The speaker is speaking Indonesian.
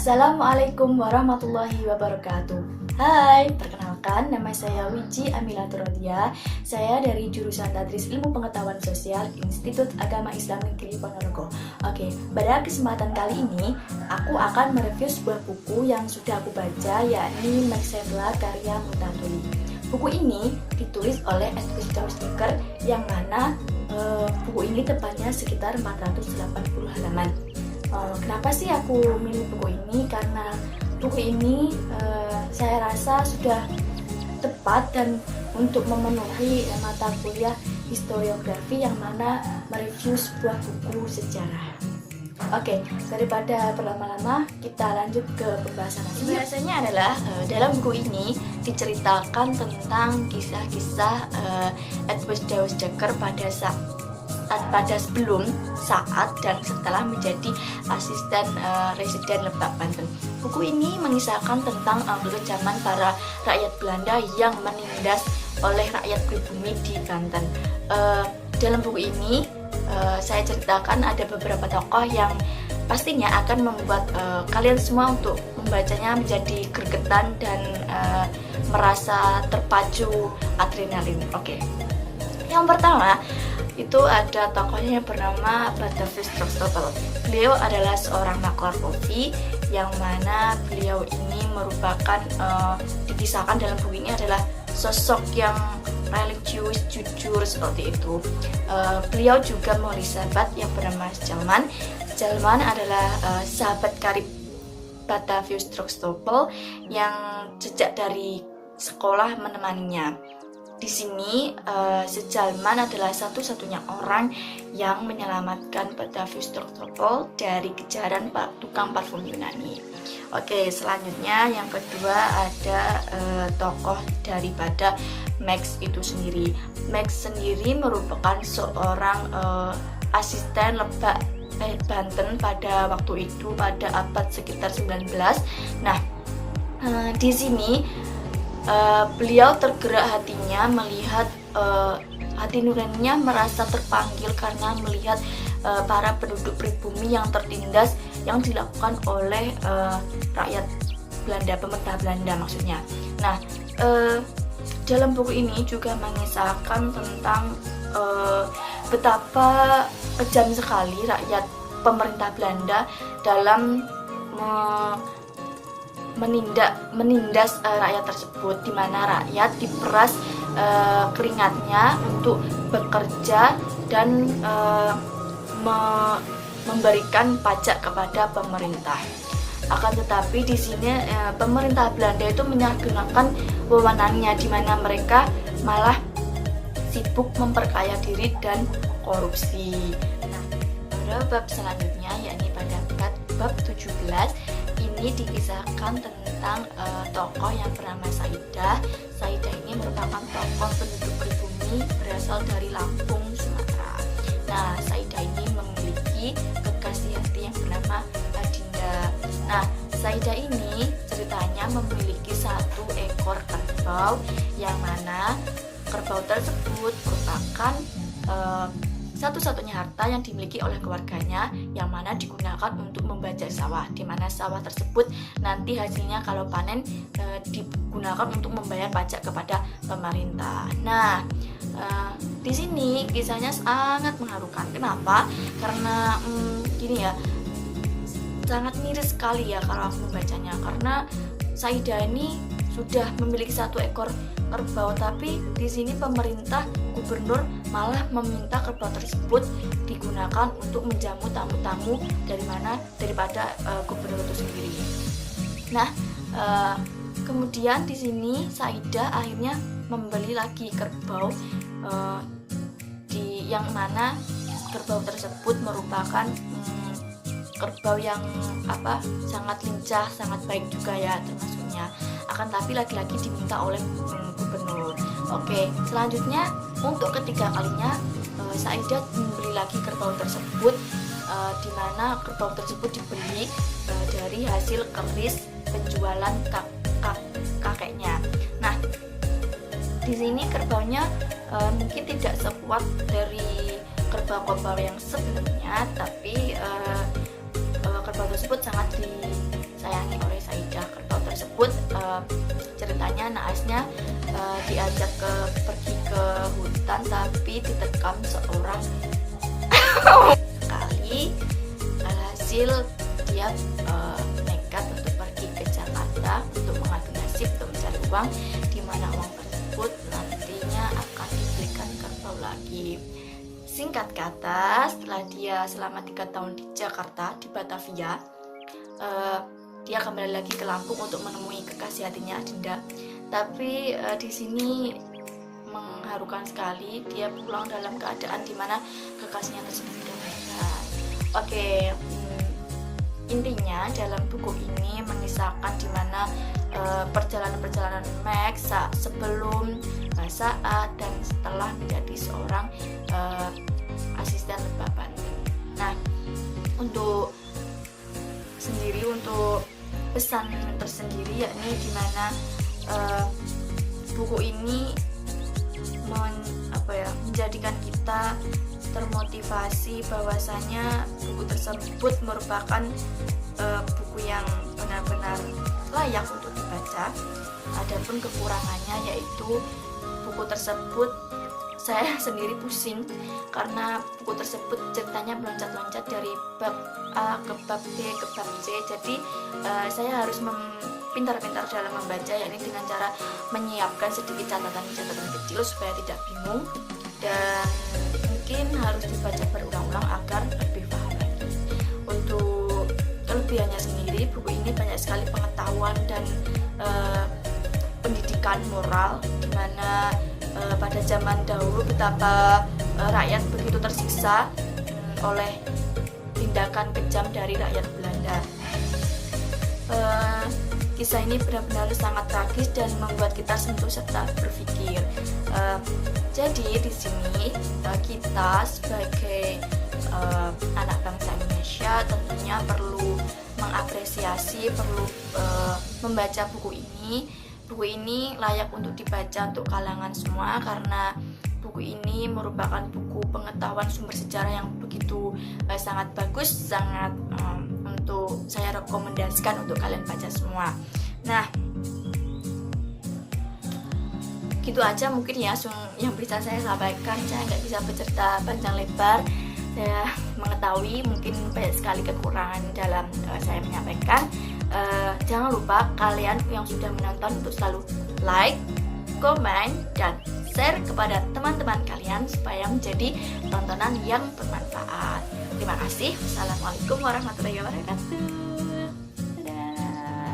Assalamualaikum warahmatullahi wabarakatuh. Hai, perkenalkan nama saya Wiji Amilatur Rodia. Saya dari jurusan Tadris Ilmu Pengetahuan Sosial Institut Agama Islam Negeri Ponorogo. Oke, pada kesempatan kali ini aku akan mereview sebuah buku yang sudah aku baca, yakni Max Havelaar karya Multatuli. Buku ini ditulis oleh Edwin Sticker yang mana buku ini tepatnya sekitar 480 halaman. Kenapa sih aku milih buku ini? Karena buku ini saya rasa sudah tepat dan untuk memenuhi mata kuliah historiografi yang mana mereview sebuah buku sejarah. Oke, daripada berlama-lama kita lanjut ke pembahasan. Pembahasannya adalah dalam buku ini diceritakan tentang kisah-kisah Edward Dawes Jacker pada sebelum, saat, dan setelah menjadi asisten residen Lebak, Banten. Buku ini mengisahkan tentang kekejaman para rakyat Belanda yang menindas oleh rakyat pribumi di Banten. Dalam buku ini saya ceritakan ada beberapa tokoh yang pastinya akan membuat kalian semua untuk membacanya menjadi gregetan dan merasa terpacu adrenalin. Oke. Yang pertama itu ada tokohnya yang bernama Batavius Trogstopel. Beliau adalah seorang maklar kopi yang mana beliau ini merupakan dikisahkan dalam buku ini adalah sosok yang religius, jujur seperti itu. Beliau juga memiliki sahabat yang bernama Jalman. Jalman adalah sahabat karib Batavius Trogstopel yang sejak dari sekolah menemaninya. Di sini Sejalman adalah satu-satunya orang yang menyelamatkan Batavius Trogstopel dari kejaran tukang parfum Yunani. Oke, selanjutnya yang kedua ada tokoh daripada Max itu sendiri. Max sendiri merupakan seorang asisten Lebak Banten pada waktu itu pada abad sekitar 19. Nah, di sini beliau tergerak hatinya melihat hati nuraninya merasa terpanggil karena melihat para penduduk pribumi yang tertindas yang dilakukan oleh rakyat Belanda, pemerintah Belanda maksudnya. Nah, dalam buku ini juga mengisahkan tentang betapa kejam sekali rakyat pemerintah Belanda dalam menindas rakyat tersebut, di mana rakyat diperas keringatnya untuk bekerja dan memberikan pajak kepada pemerintah. Akan tetapi di sini pemerintah Belanda itu menyalahgunakan wewenangnya, di mana mereka malah sibuk memperkaya diri dan korupsi. Nah, pada bab selanjutnya yakni pada bab 17 ini dikisahkan tentang tokoh yang bernama Saidah. Saidah ini merupakan tokoh penduduk pribumi berasal dari Lampung, Sumatera. Nah, Saidah ini memiliki kekasih hati yang bernama Adinda. Nah, Saidah ini ceritanya memiliki satu ekor kerbau yang mana kerbau tersebut merupakan satu-satunya harta yang dimiliki oleh keluarganya yang mana digunakan untuk membajak sawah, di mana sawah tersebut nanti hasilnya kalau panen digunakan untuk membayar pajak kepada pemerintah. Nah, di sini kisahnya sangat mengharukan. Kenapa? Karena gini ya, sangat miris sekali ya kalau aku membacanya, karena Saidah ini sudah memiliki satu ekor kerbau, tapi di sini pemerintah gubernur malah meminta kerbau tersebut digunakan untuk menjamu tamu-tamu daripada gubernur itu sendiri. Nah, kemudian di sini Saidah akhirnya membeli lagi kerbau yang mana kerbau tersebut merupakan kerbau yang sangat lincah, sangat baik juga ya termasuknya. Akan tapi lagi-lagi diminta oleh gubernur. Oke, selanjutnya untuk ketiga kalinya Saidah membeli lagi kerbau tersebut, di mana kerbau tersebut dibeli dari hasil keris penjualan kakeknya. Nah, di sini kerbaunya mungkin tidak sekuat dari kerbau-kerbau yang sebelumnya, tapi kerbau tersebut sangat disayang ceritanya naasnya diajak pergi ke hutan tapi diterkam seorang kali. Alhasil dia nekat untuk pergi ke Jakarta untuk mengadu nasib untuk mencari uang, di mana uang tersebut nantinya akan diberikan kerbau lagi. Singkat kata, setelah dia selama 3 tahun di Jakarta, di Batavia, dia kembali lagi ke Lampung untuk menemui kekasih hatinya Adinda. Tapi di sini mengharukan sekali, dia pulang dalam keadaan dimana kekasihnya tersebut sudah meninggal. Oke, intinya dalam buku ini mengisahkan dimana perjalanan Max sebelum, saat, dan setelah menjadi seorang asisten lebah Bantu. Nah, untuk pesan tersendiri yakni dimana buku ini menjadikan kita termotivasi bahwasanya buku tersebut merupakan buku yang benar-benar layak untuk dibaca. Adapun kekurangannya yaitu buku tersebut saya sendiri pusing karena buku tersebut ceritanya meloncat-loncat dari bab A ke bab B ke bab C. Jadi saya harus pintar-pintar dalam membaca, yakni dengan cara menyiapkan sedikit catatan-catatan kecil supaya tidak bingung, dan mungkin harus dibaca berulang-ulang agar lebih paham lagi. Untuk kelebihannya sendiri, buku ini banyak sekali pengetahuan dan pendidikan moral, dimana pada zaman dahulu betapa rakyat begitu tersiksa oleh tindakan kejam dari rakyat Belanda. Kisah ini benar-benar sangat tragis dan membuat kita sentuh serta berpikir. Jadi di sini kita sebagai anak bangsa Indonesia tentunya perlu mengapresiasi, perlu membaca buku ini. Buku ini layak untuk dibaca untuk kalangan semua karena buku ini merupakan buku pengetahuan sumber sejarah yang begitu sangat bagus, sangat untuk saya rekomendasikan untuk kalian baca semua. Nah, gitu aja mungkin ya yang bisa saya sampaikan. Saya nggak bisa bercerita panjang lebar. Saya mengetahui mungkin banyak sekali kekurangan dalam saya menyampaikan. Jangan lupa kalian yang sudah menonton untuk selalu like, komen, dan share kepada teman-teman kalian supaya menjadi tontonan yang bermanfaat. Terima kasih. Wassalamualaikum warahmatullahi wabarakatuh.